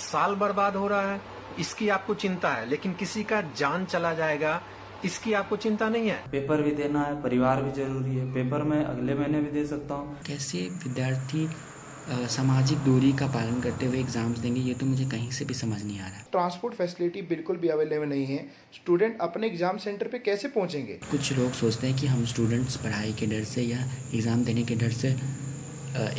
साल बर्बाद हो रहा है इसकी आपको चिंता है, लेकिन किसी का जान चला जाएगा इसकी आपको चिंता नहीं है। पेपर भी देना है, परिवार भी जरूरी है, पेपर मैं अगले महीने भी दे सकता हूँ। कैसे विद्यार्थी सामाजिक दूरी का पालन करते हुए एग्जाम्स देंगे, ये तो मुझे कहीं से भी समझ नहीं आ रहा है। ट्रांसपोर्ट फैसिलिटी बिल्कुल भी अवेलेबल नहीं है। स्टूडेंट अपने एग्जाम सेंटर पे कैसे पहुंचेंगे? कुछ लोग सोचते हैं कि हम स्टूडेंट्स पढ़ाई के डर से या एग्ज़ाम देने के डर से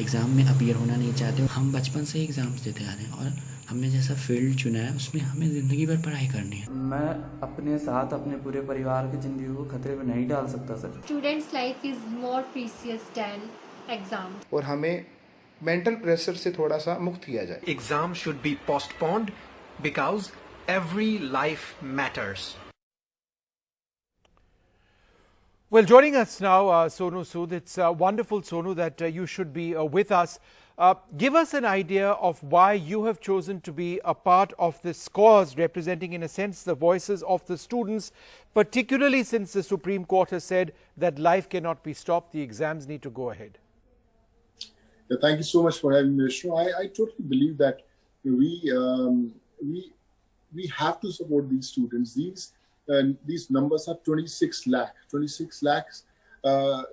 एग्ज़ाम में अपीयर होना नहीं चाहते। हम बचपन से ही एग्ज़ाम्स देते आ रहे हैं और हमने जैसा फील्ड चुना है उसमें हमें ज़िंदगी भर पढ़ाई करनी है। मैं अपने साथ अपने पूरे परिवार की ज़िंदगी को खतरे में नहीं डाल सकता sir. Students life is more precious than exam. और हमें मेंटल प्रेशर से थोड़ा सा मुक्त किया जाए। Exam should be postponed because every life matters. Well, joining us now, Sonu Sood. It's wonderful, Sonu, that you should be with us. Give us an idea of why you have chosen to be a part of this cause, representing, in a sense, the voices of the students, particularly since the Supreme Court has said that life cannot be stopped. The exams need to go ahead. Yeah, thank you so much for having me, Vishnu. I totally believe that we have to support these students. These numbers are 26 lakh. 26 lakhs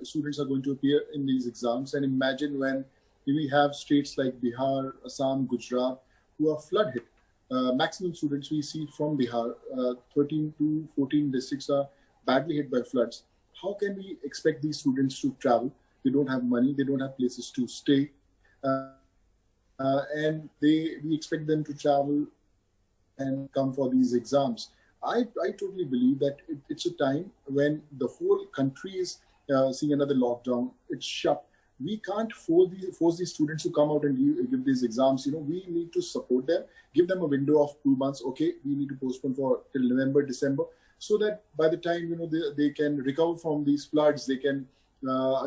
students are going to appear in these exams. And imagine when we have states like Bihar, Assam, Gujarat, who are flood hit. Maximum students we see from Bihar, 13 to 14 districts are badly hit by floods. How can we expect these students to travel? They don't have money, they don't have places to stay. And we expect them to travel and come for these exams. I totally believe that it's a time when the whole country is seeing another lockdown. It's shut. We can't force these students to come out and give these exams. We need to support them, give them a window of 2 months. Okay, we need to postpone for till November, December, so that by the time they can recover from these floods, they can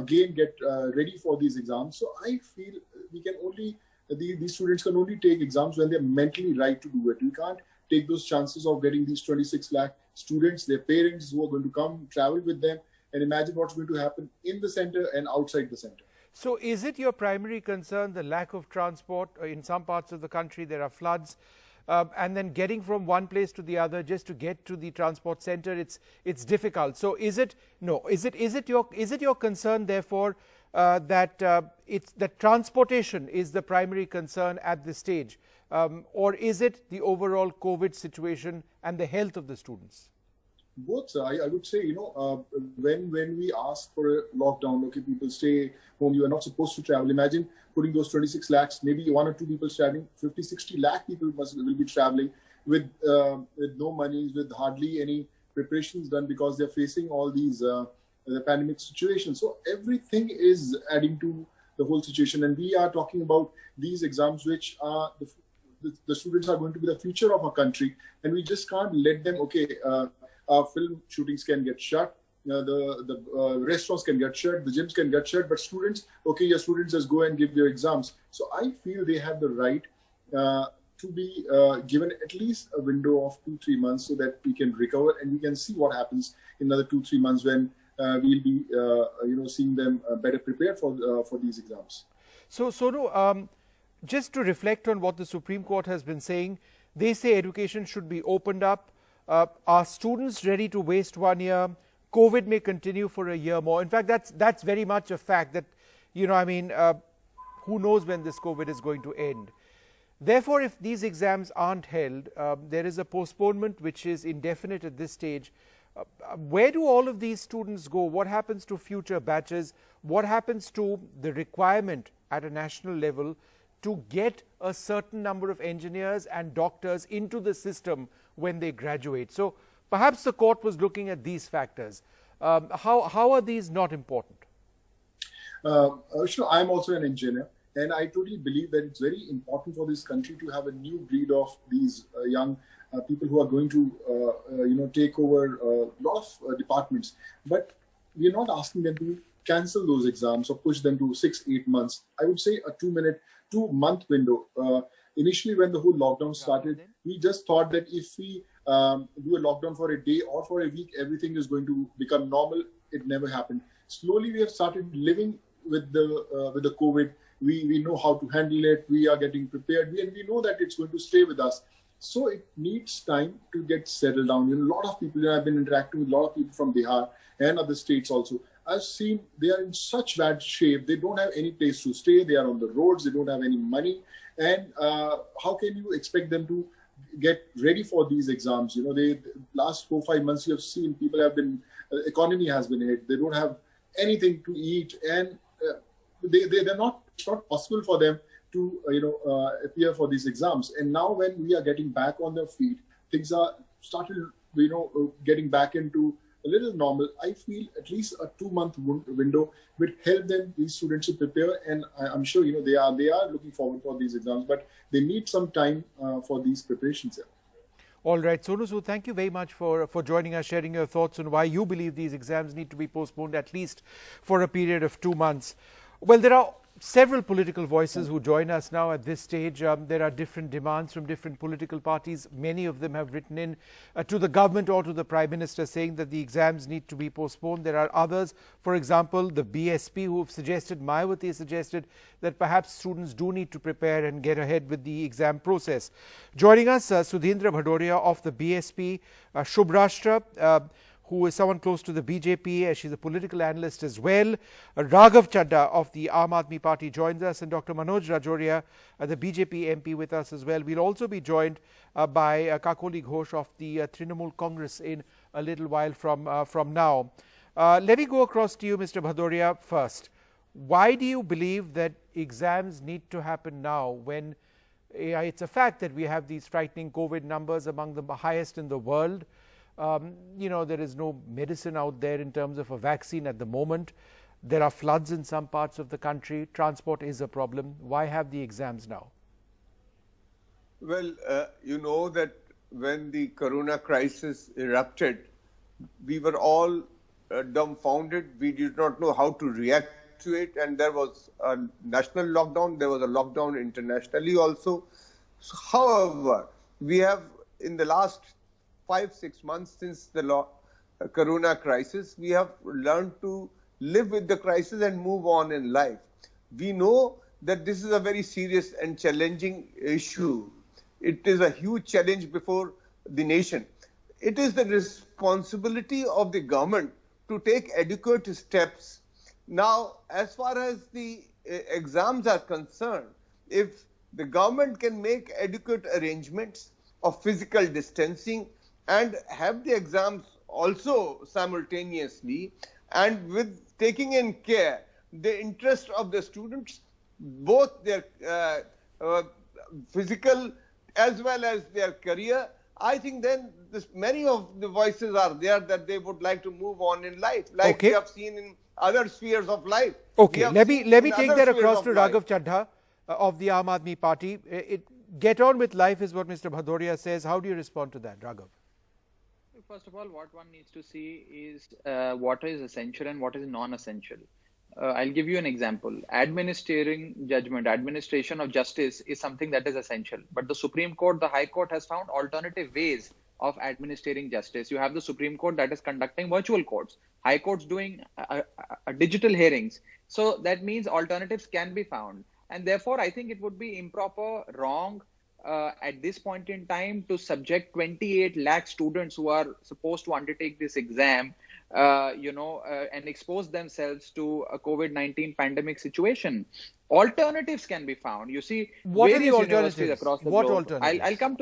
again get ready for these exams. So I feel we can only these students can only take exams when they're mentally right to do it. We can't take those chances of getting these 26 lakh students, their parents who are going to come, travel with them, and imagine what's going to happen in the center and outside the center. So is it your primary concern, the lack of transport? In some parts of the country there are floods, and then getting from one place to the other just to get to the transport center, it's difficult. So is it your concern therefore that transportation is the primary concern at this stage? Or is it the overall COVID situation and the health of the students? Both, sir. I would say, when we ask for a lockdown, okay, people stay home, you are not supposed to travel. Imagine putting those 26 lakhs, maybe 1 or 2 people traveling, 50, 60 lakh people will be traveling with no money, with hardly any preparations done because they're facing all these the pandemic situation. So everything is adding to the whole situation. And we are talking about these exams, which are the students are going to be the future of our country, and we just can't let them. Okay, our film shootings can get shut, the restaurants can get shut, the gyms can get shut, but students, okay, your students just go and give their exams. So I feel they have the right to be given at least a window of 2-3 months so that we can recover and we can see what happens in another 2-3 months when we'll be seeing them better prepared for these exams. So Sonu, just to reflect on what the Supreme Court has been saying, they say education should be opened up. Are students ready to waste 1 year? COVID may continue for a year more. In fact, that's very much a fact that, who knows when this COVID is going to end. Therefore, if these exams aren't held, there is a postponement which is indefinite at this stage. Where do all of these students go? What happens to future batches? What happens to the requirement at a national level to get a certain number of engineers and doctors into the system when they graduate? So perhaps the court was looking at these factors. How are these not important? I'm also an engineer, and I totally believe that it's very important for this country to have a new breed of these young people who are going to take over a lot of departments. But we're not asking them to cancel those exams or push them to 6-8 months. I would say a 2-month window. Initially, when the whole lockdown started, we just thought that if we do a lockdown for a day or for a week, everything is going to become normal. It never happened. Slowly, we have started living with the COVID, we know how to handle it, we are getting prepared, and we know that it's going to stay with us. So it needs time to get settled down. A lot of people, I've been interacting with a lot of people from Bihar and other states also. I've seen they are in such bad shape. They don't have any place to stay. They are on the roads. They don't have any money. And how can you expect them to get ready for these exams? They last 4-5 months you have seen people have been, economy has been hit. They don't have anything to eat, and they're not. It's not possible for them to appear for these exams. And now when we are getting back on their feet, things are started getting back into a little normal. I feel at least a 2-month window would help them, these students, to prepare. And I'm sure they are looking forward for these exams, but they need some time for these preparations. All right, Sonu Sood, thank you very much for joining us, sharing your thoughts on why you believe these exams need to be postponed at least for a period of 2 months. Well, there are several political voices who join us now at this stage. There are different demands from different political parties. Many of them have written in to the government or to the Prime Minister saying that the exams need to be postponed. There are others, for example, the BSP, who have suggested, Mayawati has suggested, that perhaps students do need to prepare and get ahead with the exam process. Joining us, Sudhindra Bhadoria of the BSP, Shubhrashtra, who is someone close to the BJP, she's a political analyst as well. Raghav Chadha of the Aam Aadmi Party joins us, and Dr. Manoj Rajoria, the BJP MP, with us as well. We'll also be joined by Kakoli Ghosh of the Trinamool Congress in a little while from now. Let me go across to you, Mr. Bhadoria, first. Why do you believe that exams need to happen now when it's a fact that we have these frightening COVID numbers, among the highest in the world? There is no medicine out there in terms of a vaccine at the moment. There are floods in some parts of the country. Transport is a problem. Why have the exams now? Well, you know that when the corona crisis erupted, we were all dumbfounded. We did not know how to react to it. And there was a national lockdown. There was a lockdown internationally also. So, however, we have, in the last 5-6 months since the corona crisis, we have learned to live with the crisis and move on in life. We know that this is a very serious and challenging issue. It is a huge challenge before the nation. It is the responsibility of the government to take adequate steps. Now, as far as the exams are concerned, if the government can make adequate arrangements of physical distancing and have the exams also simultaneously, and with taking in care the interest of the students, both their physical as well as their career, I think then many of the voices are there that they would like to move on in life, like we have seen in other spheres of life. Okay, let me take that across to Raghav Chadha of the Aam Aadmi Party. Get on with life is what Mr. Bhadoria says. How do you respond to that, Raghav? First of all, what one needs to see is what is essential and what is non-essential. I'll give you an example. Administering judgment, administration of justice is something that is essential. But the Supreme Court, the High Court has found alternative ways of administering justice. You have the Supreme Court that is conducting virtual courts. High Court's doing digital hearings. So that means alternatives can be found. And therefore, I think it would be improper, wrong, at this point in time to subject 28 lakh students who are supposed to undertake this exam, and expose themselves to a COVID-19 pandemic situation. Alternatives can be found. You see, what are the alternatives across the globe? Alternatives? I'll come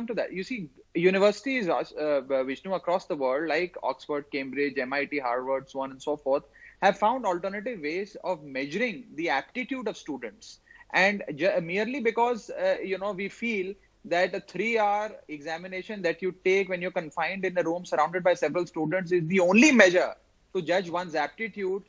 to that. You see, universities, Vishnu, across the world, like Oxford, Cambridge, MIT, Harvard, so on and so forth, have found alternative ways of measuring the aptitude of students. And merely because, we feel that a 3-hour examination that you take when you're confined in a room surrounded by several students is the only measure to judge one's aptitude,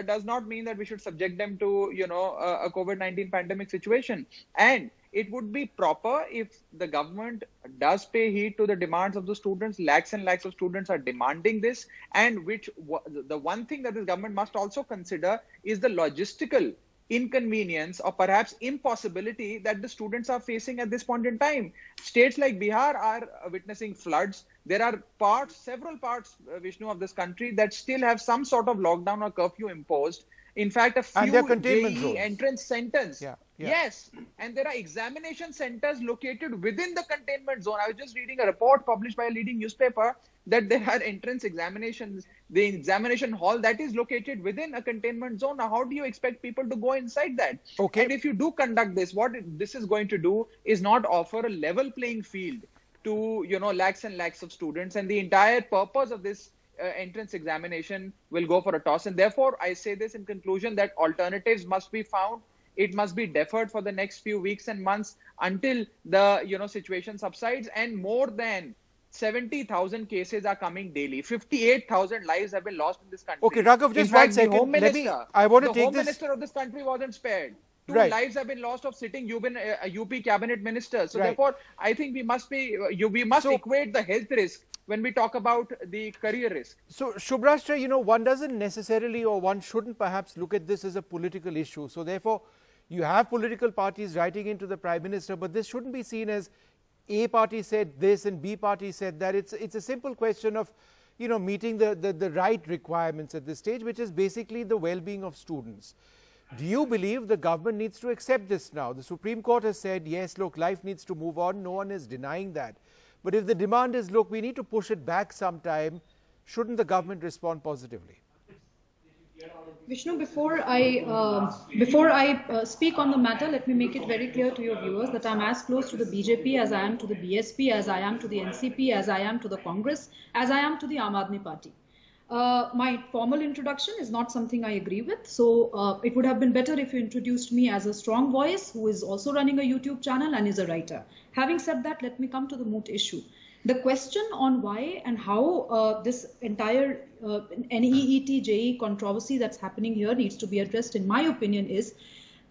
does not mean that we should subject them to, a COVID-19 pandemic situation. And it would be proper if the government does pay heed to the demands of the students. Lakhs and lakhs of students are demanding this. And the one thing that the government must also consider is the logistical inconvenience or perhaps impossibility that the students are facing at this point in time. States like Bihar are witnessing floods. There are several parts, Vishnu, of this country that still have some sort of lockdown or curfew imposed. in fact, a And there are few containment JEE zones. entrance centers. Yeah. Yes, and there are examination centers located within the containment zone. I was just reading a report published by a leading newspaper that there are entrance examinations, the examination hall that is located within a containment zone. Now, how do you expect people to go inside that? Okay. And if you do conduct this, what this is going to do is not offer a level playing field to, lakhs and lakhs of students, and the entire purpose of this entrance examination will go for a toss. And therefore, I say this in conclusion, that alternatives must be found. It must be deferred for the next few weeks and months until the situation subsides. And more than 70,000 cases are coming daily. 58,000 lives have been lost in this country. Okay, Raghav, just in fact, one second. The Home Minister, I want to the take Home this. Minister of this country wasn't spared. Two Right. lives have been lost of sitting UP cabinet ministers. So Right. therefore, I think we must equate the health risk when we talk about the career risk. So, Shubhrashtra, one doesn't necessarily, or one shouldn't perhaps look at this as a political issue. So therefore, you have political parties writing into the Prime Minister, but this shouldn't be seen as A party said this and B party said that. It's a simple question of, meeting the right requirements at this stage, which is basically the well-being of students. Do you believe the government needs to accept this now? The Supreme Court has said, yes, look, life needs to move on. No one is denying that. But if the demand is, look, we need to push it back sometime, shouldn't the government respond positively? Vishnu, before I speak on the matter, let me make it very clear to your viewers that I'm as close to the BJP as I am to the BSP, as I am to the NCP, as I am to the Congress, as I am to the Aam Aadmi Party. My formal introduction is not something I agree with, so it would have been better if you introduced me as a strong voice who is also running a YouTube channel and is a writer. Having said that, let me come to the moot issue. The question on why and how this entire NEET JEE controversy that's happening here needs to be addressed, in my opinion, is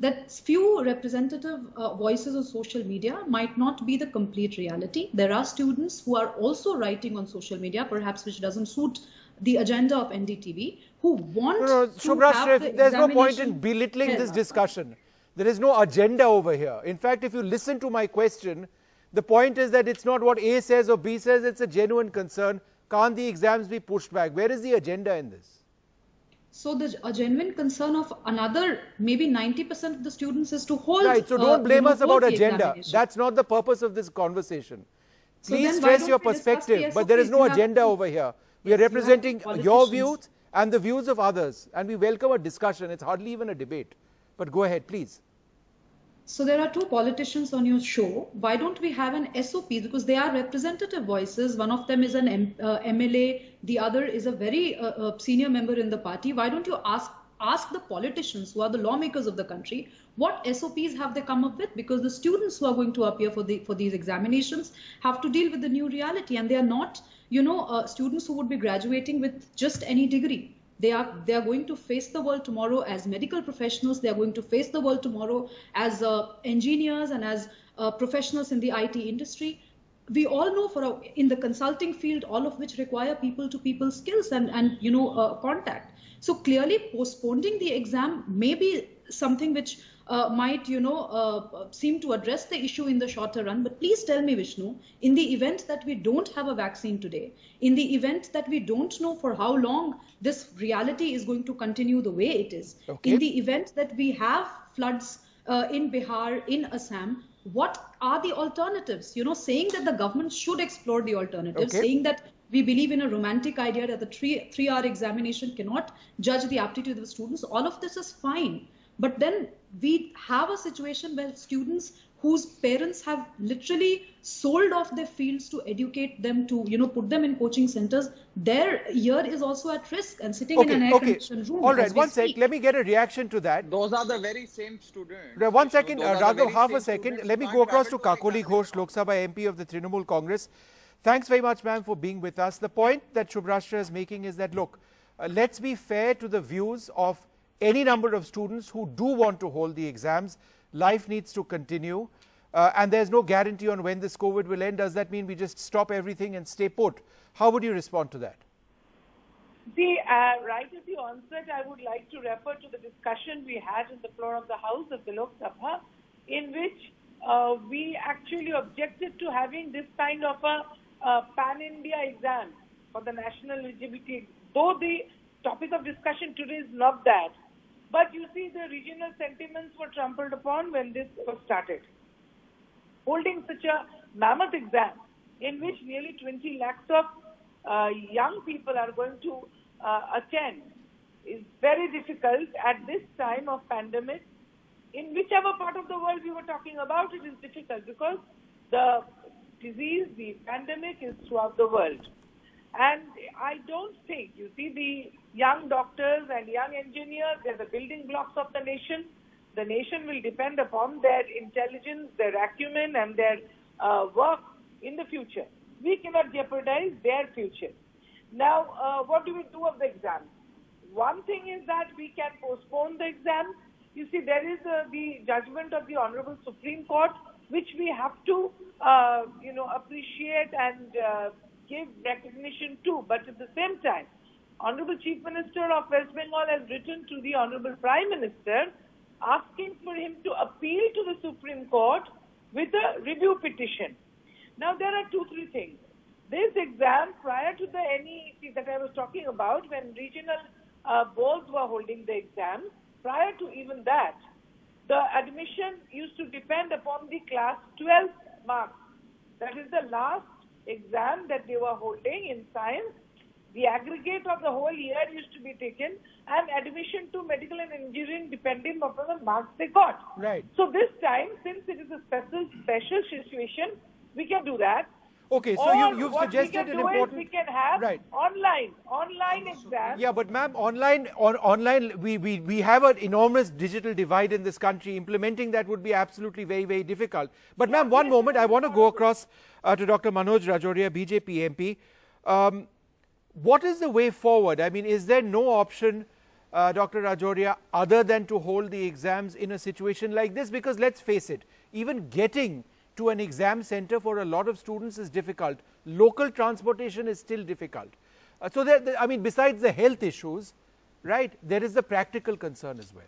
that few representative voices on social media might not be the complete reality. There are students who are also writing on social media, perhaps which doesn't suit the agenda of NDTV, who want to have the there's no point in examination belittling held. this discussion. There is no agenda over here. In fact, if you listen to my question, the point is that it's not what A says or B says, it's a genuine concern. Can't the exams be pushed back? Where is the agenda in this? So a genuine concern of another, maybe 90% of the students is to hold. Right, so don't blame us hold about the agenda. examination. That's not the purpose of this conversation. So Please then why stress don't your we discuss the perspective, but there is SOPs? no You have agenda to- over here. We Yes, are you have representing your politicians. views and the views of others, and we welcome a discussion. It's hardly even a debate. But go ahead, please. So there are two politicians on your show. Why don't we have an SOP? Because they are representative voices. One of them is an MLA. The other is a very senior member in the party. Why don't you ask the politicians who are the lawmakers of the country, what SOPs have they come up with? Because the students who are going to appear for these examinations have to deal with the new reality, and they are not, students who would be graduating with just any degree. They are going to face the world tomorrow as medical professionals. They are going to face the world tomorrow as engineers and as professionals in the IT industry. We all know in the consulting field, all of which require people-to-people skills and contact. So clearly postponing the exam may be something which might, seem to address the issue in the shorter run. But please tell me, Vishnu, in the event that we don't have a vaccine today, in the event that we don't know for how long this reality is going to continue the way it is, Okay. in the event that we have floods in Bihar, in Assam, what are the alternatives? Saying that the government should explore the alternatives, Okay. saying that we believe in a romantic idea that the three-hour examination cannot judge the aptitude of the students. All of this is fine. But then we have a situation where students whose parents have literally sold off their fields to educate them, to put them in coaching centers, their year is also at risk, and sitting in an air-conditioned room. All right, as we one sec. speak. Let me get a reaction to that. Those are the very same students. Right, one second, Those are the Raghav, very half same a second. students Let me who go can't across to travel for Kakoli Ghosh, Lok Sabha MP of the Trinamool Congress. Thanks very much, ma'am, for being with us. The point that Shubhrashtra is making is that, look, let's be fair to the views of any number of students who do want to hold the exams. Life needs to continue, and there's no guarantee on when this COVID will end. Does that mean we just stop everything and stay put? How would you respond to that? See, right as you answered, I would like to refer to the discussion we had in the floor of the House of the Lok Sabha, in which we actually objected to having this kind of a pan-India exam for the national eligibility. Though the topic of discussion today is not that, But you see, the regional sentiments were trampled upon when this was started. Holding such a mammoth exam in which nearly 20 lakhs of young people are going to attend is very difficult at this time of pandemic. In whichever part of the world we were talking about, it is difficult because the disease, the pandemic is throughout the world. And I don't think, you see, the young doctors and young engineers, they're the building blocks of the nation. The nation will depend upon their intelligence, their acumen, and their work in the future. We cannot jeopardize their future. Now, what do we do of the exam? One thing is that we can postpone the exam. You see, there is the judgment of the Honorable Supreme Court, which we have to, appreciate and give recognition to. But at the same time, Honorable Chief Minister of West Bengal has written to the Honorable Prime Minister asking for him to appeal to the Supreme Court with a review petition. Now, there are 2-3 things. This exam, prior to the NEET that I was talking about, when regional boards were holding the exam, prior to even that, the admission used to depend upon the class 12 marks. That is the last exam that they were holding in science. The aggregate of the whole year used to be taken, and admission to medical and engineering depending upon the marks they got. Right. So this time, since it is a special situation, we can do that. Okay, so you've suggested an important... We can have online exams. Yeah, but ma'am, online, we have an enormous digital divide in this country. Implementing that would be absolutely very, very difficult. But ma'am, one moment, I want to go across to Dr. Manoj Rajoria, BJP MP. What is the way forward? I mean, is there no option, Dr. Rajoria, other than to hold the exams in a situation like this? Because let's face it, even getting to an exam center for a lot of students is difficult. Local transportation is still difficult. So, I mean, besides the health issues, right, there is the practical concern as well.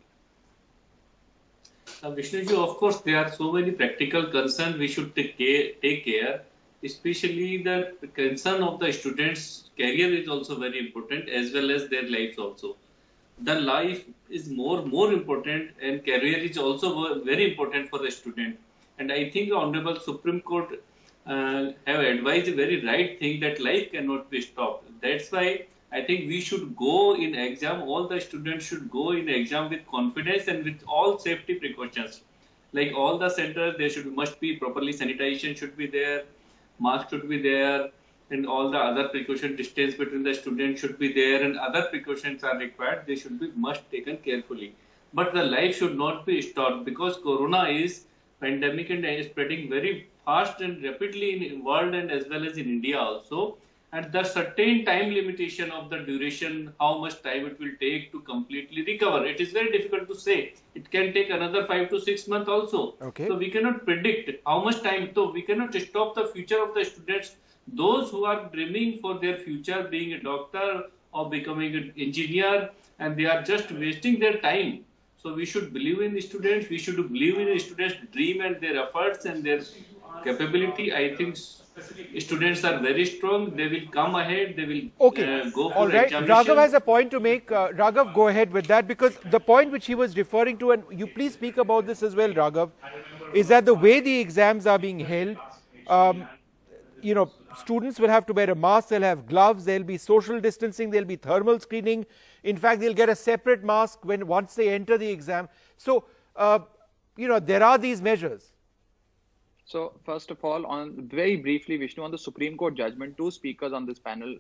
Vishnuji, of course, there are so many practical concerns we should take care. Especially the concern of the students' career is also very important, as well as their lives also. The life is more important, and career is also very important for the student. And I think the Honorable Supreme Court have advised a very right thing that life cannot be stopped. That's why I think we should go in exam. All the students should go in exam with confidence and with all safety precautions. Like all the centers, there must be properly sanitization should be there, mask should be there, and all the other precaution distance between the students should be there, and other precautions are required. They should be taken carefully. But the life should not be stopped because Corona is pandemic and is spreading very fast and rapidly in the world and as well as in India also. And the certain time limitation of the duration, how much time it will take to completely recover. It is very difficult to say. It can take another 5 to 6 months also. Okay. So we cannot predict how much time. So we cannot stop the future of the students. Those who are dreaming for their future, being a doctor or becoming an engineer, and they are just wasting their time. So we should believe in the students. We should believe in the students' dream and their efforts and their capability. I think students are very strong. They will come ahead. They will go for the examination. Raghav has a point to make. Raghav, go ahead with that, because the point which he was referring to, and you please speak about this as well, Raghav, is that the way the exams are being held, students will have to wear a mask, they'll have gloves, there'll be social distancing, there'll be thermal screening. In fact, they'll get a separate mask once they enter the exam. So, there are these measures. So, first of all, very briefly, Vishnu, on the Supreme Court judgment, 2 speakers on this panel,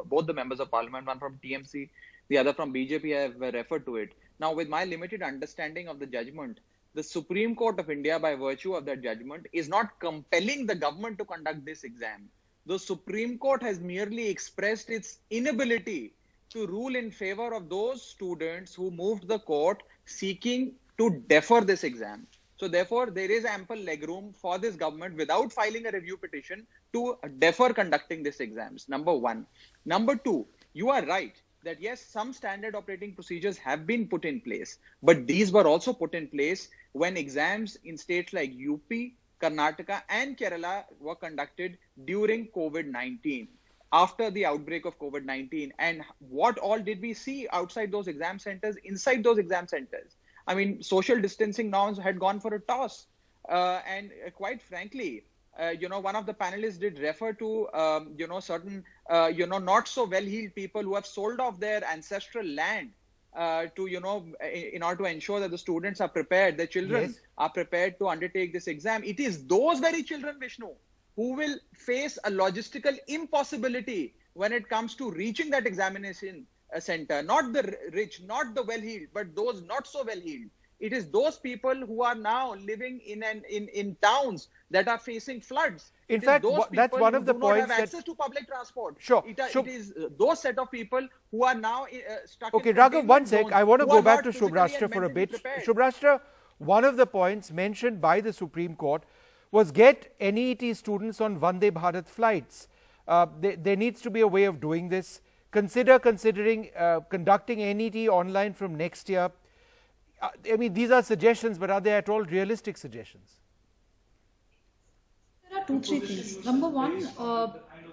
both the members of Parliament, one from TMC, the other from BJP, have referred to it. Now, with my limited understanding of the judgment, the Supreme Court of India, by virtue of that judgment, is not compelling the government to conduct this exam. The Supreme Court has merely expressed its inability to rule in favor of those students who moved the court seeking to defer this exam. So therefore, there is ample legroom for this government without filing a review petition to defer conducting these exams. Number 1. Number 2, you are right that yes, some standard operating procedures have been put in place, but these were also put in place when exams in states like UP, Karnataka and Kerala were conducted during COVID-19. after the outbreak of COVID-19. And what all did we see outside those exam centers, inside those exam centers? I mean, social distancing norms had gone for a toss. And quite frankly, one of the panelists did refer to, certain, not so well-heeled people who have sold off their ancestral land in order to ensure that the students are prepared, their children are prepared to undertake this exam. It is those very children, Vishnu, who will face a logistical impossibility when it comes to reaching that examination center. Not the rich, not the well-heeled, but those not so well-heeled. It is those people who are now living in towns that are facing floods. In fact, that's one of the points that access to public transport. Sure. It is those set of people who are now stuck. Okay, Raghav, one sec. I want to go back to Shubhrashtra for a bit. Shubhrashtra, one of the points mentioned by the Supreme Court was get NEET students on Vande Bharat flights. There needs to be a way of doing this. Considering conducting NET online from next year. I mean, these are suggestions, but are they at all realistic suggestions? There are 2-3 things. Number one,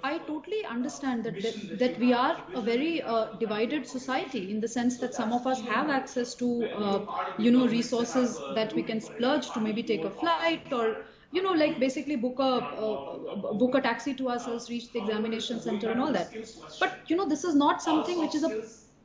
I totally understand that we are a very divided society, in the sense that some of us have access to, resources that we can splurge to maybe take a flight, or like basically book a taxi to ourselves, reach the examination center and all that. But this is not something which is a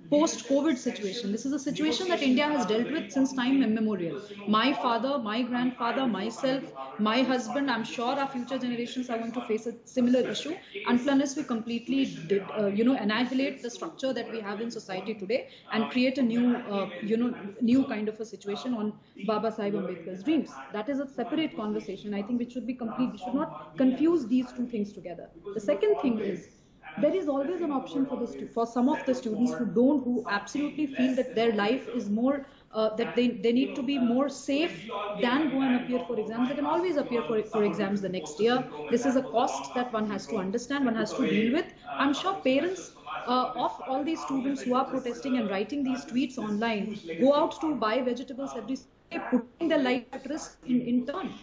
post-COVID situation. This is a situation that India has dealt with since time immemorial. My father, my grandfather, myself, my husband, I'm sure our future generations are going to face a similar issue unless we completely annihilate the structure that we have in society today and create a new kind of a situation on Baba Sahib Ambedkar's dreams. That is a separate conversation. I think which should be complete. We should not confuse these two things together. The second thing is, there is always an option for some of the students who absolutely feel that their life is more, that they need to be more safe than go and appear for exams. They can always appear for exams the next year. This is a cost that one has to understand, one has to deal with. I'm sure parents of all these students who are protesting and writing these tweets online go out to buy vegetables every day, putting their life at risk in turn.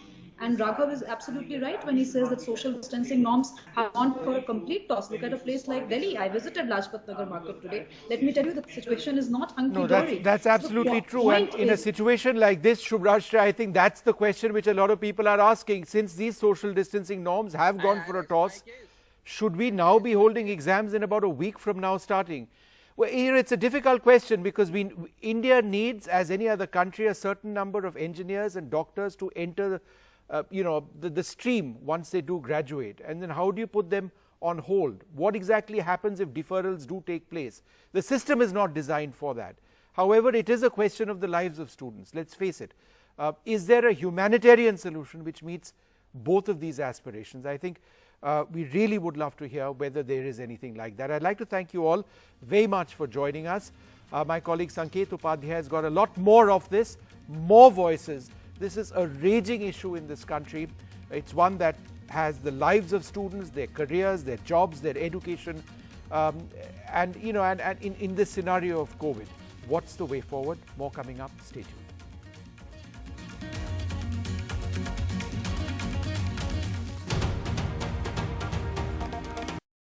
And Raghav is absolutely right when he says that social distancing norms have gone for a complete toss. Look at a place like Delhi. I visited Lajpat Nagar market today. Let me tell you, the situation is not hunky-dory. No, that's absolutely true. And in a situation like this, Shubhrashtra, I think that's the question which a lot of people are asking. Since these social distancing norms have gone for a toss, should we now be holding exams in about a week from now starting? Well, it's a difficult question because India needs, as any other country, a certain number of engineers and doctors to enter the stream once they do graduate. And then how do you put them on hold? What exactly happens if deferrals do take place? The system is not designed for that. However, it is a question of the lives of students. Let's face it. Is there a humanitarian solution which meets both of these aspirations? I think we really would love to hear whether there is anything like that. I'd like to thank you all very much for joining us. My colleague Sanket Upadhyay has got a lot more of this, more voices. This is a raging issue in this country. It's one that has the lives of students, their careers, their jobs, their education, and in this scenario of COVID, what's the way forward? More coming up. Stay tuned.